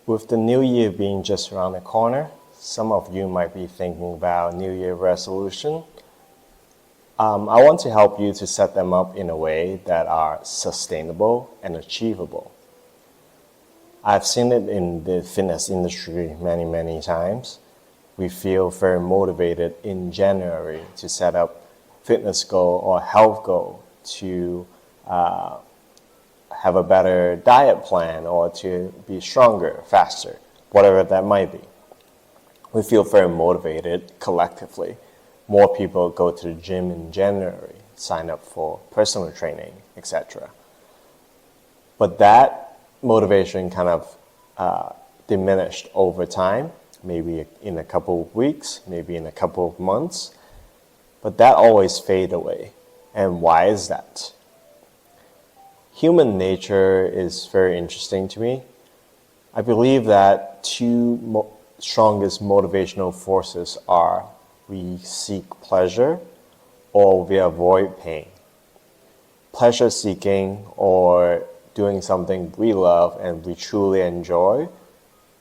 With the new year being just around the corner, some of you might be thinking about New Year resolution. I want to help you to set them up in a way that are sustainable and achievable. I've seen it in the fitness industry many times. We feel very motivated in January to set up fitness goal or health goal to have a better diet plan or to be stronger, faster, whatever that might be. We feel very motivated collectively. More people go to the gym in January, sign up for personal training, etc. But that motivation kind of diminished over time, maybe in a couple of weeks, maybe in a couple of months, but that always fades away. And why is that? Human nature is very interesting to me. I believe that two strongest motivational forces are we seek pleasure or we avoid pain. Pleasure seeking or doing something we love and we truly enjoy,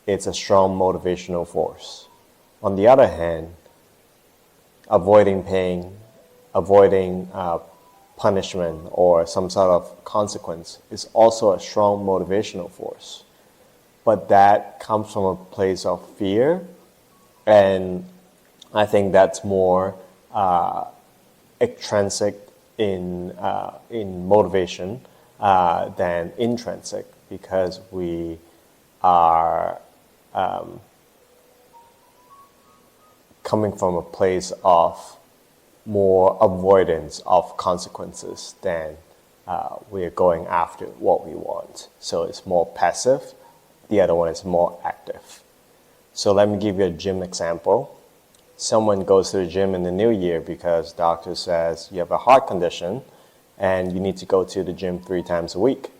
it's a strong motivational force. On the other hand, avoiding pain, avoiding punishment or some sort of consequence is also a strong motivational force. But that comes from a place of fear, and I think that's more extrinsic in motivation than intrinsic, because we are coming from a place of more avoidance of consequences than we are going after what we want. So it's more passive. The other one is more active. So let me give you a gym example. Someone goes to the gym in the new year because doctor says you have a heart condition and you need to go to the gym 3 times a week.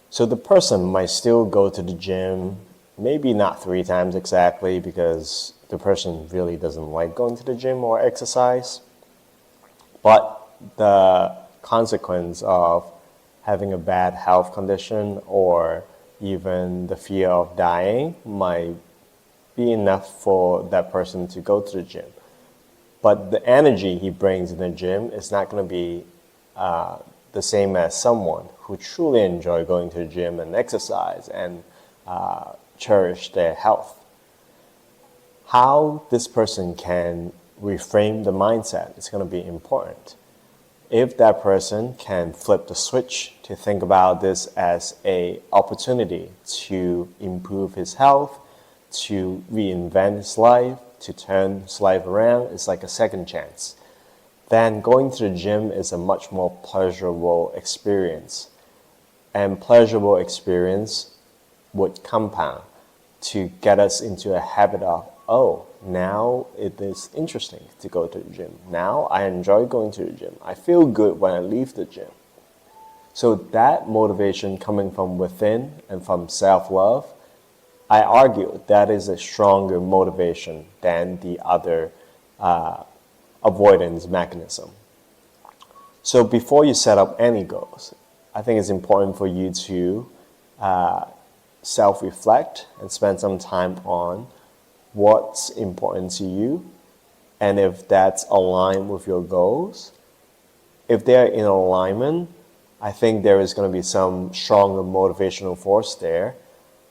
So the person might still go to the gym, maybe not 3 times exactly, because the person really doesn't like going to the gym or exercise. But the consequence of having a bad health condition or even the fear of dying might be enough for that person to go to the gym. But the energy he brings in the gym is not going to be the same as someone who truly enjoy going to the gym and exercise and cherish their health. How this person can reframe the mindset is going to be important. If that person can flip the switch to think about this as an opportunity to improve his health, to reinvent his life, to turn his life around, it's like a second chance, then going to the gym is a much more pleasurable experience. And pleasurable experience would compound to get us into a habit of, oh, now it is interesting to go to the gym. Now I enjoy going to the gym. I feel good when I leave the gym. So that motivation coming from within and from self-love, I argue that is a stronger motivation than the other avoidance mechanism. So before you set up any goals, I think it's important for you to self-reflect and spend some time on what's important to you, and if that's aligned with your goals. If they're in alignment, I think there is going to be some stronger motivational force there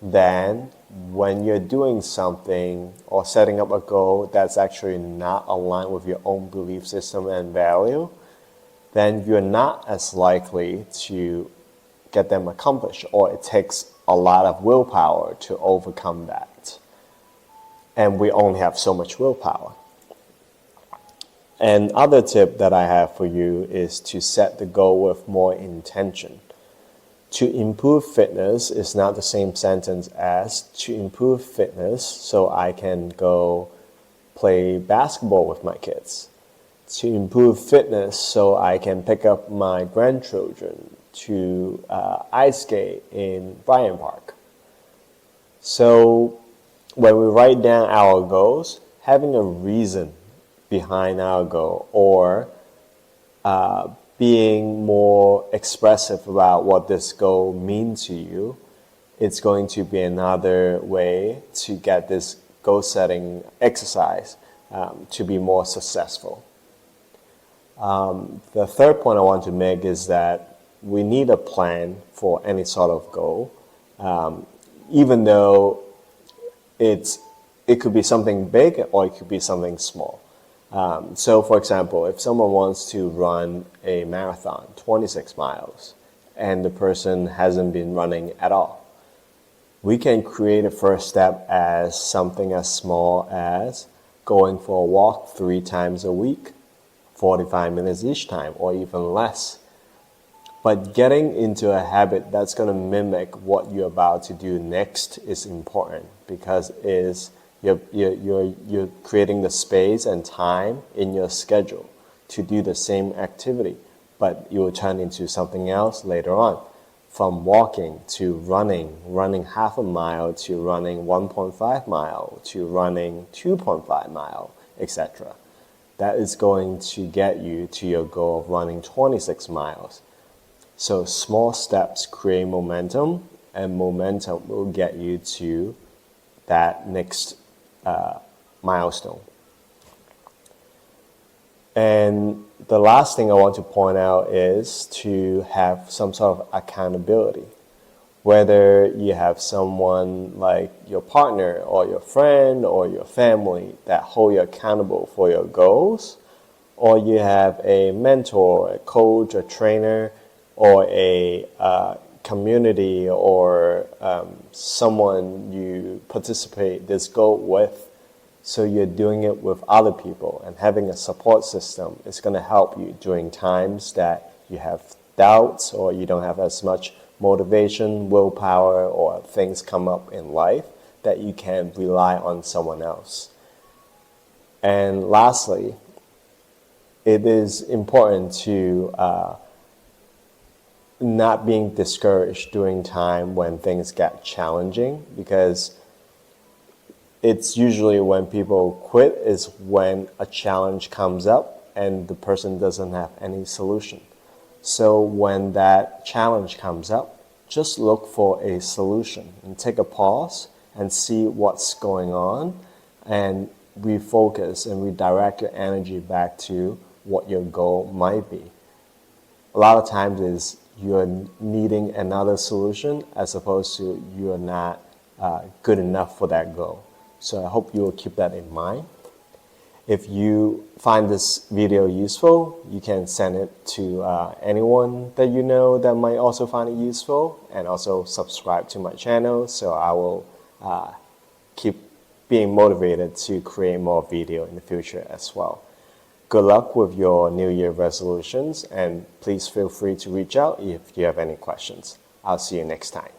than when you're doing something or setting up a goal that's actually not aligned with your own belief system and value. Then you're not as likely to get them accomplished, or it takes a lot of willpower to overcome that. And we only have so much willpower. And other tip that I have for you is to set the goal with more intention. To improve fitness is not the same sentence as to improve fitness so I can go play basketball with my kids. To improve fitness so I can pick up my grandchildren to ice skate in Bryant Park. So when we write down our goals, having a reason behind our goal, or being more expressive about what this goal means to you, it's going to be another way to get this goal setting exercise to be more successful. The third point I want to make is that we need a plan for any sort of goal, even though it could be something big or it could be something small. So for example, if someone wants to run a marathon, 26 miles, and the person hasn't been running at all, we can create a first step as something as small as going for a walk 3 times a week, 45 minutes each time, or even less. But getting into a habit that's going to mimic what you're about to do next is important, because you're creating the space and time in your schedule to do the same activity, but you will turn into something else later on. From walking to running half a mile to running 1.5 mile to running 2.5 mile, etc. That is going to get you to your goal of running 26 miles. So small steps create momentum, and momentum will get you to that next milestone. And the last thing I want to point out is to have some sort of accountability. Whether you have someone like your partner or your friend or your family that hold you accountable for your goals, or you have a mentor, a coach, a trainer, or a community, or someone you participate this goal with, so you're doing it with other people, and having a support system is going to help you during times that you have doubts or you don't have as much motivation, willpower, or things come up in life that you can rely on someone else. And lastly, it is important to not being discouraged during time when things get challenging, because it's usually when people quit is when a challenge comes up and the person doesn't have any solution. So when that challenge comes up, just look for a solution and take a pause and see what's going on, and refocus and redirect your energy back to what your goal might be. A lot of times is you're needing another solution as opposed to you're not good enough for that goal. So I hope you will keep that in mind. If you find this video useful, you can send it to anyone that you know that might also find it useful, and also subscribe to my channel so I will keep being motivated to create more video in the future as well. Good luck with your New Year resolutions, and please feel free to reach out if you have any questions. I'll see you next time.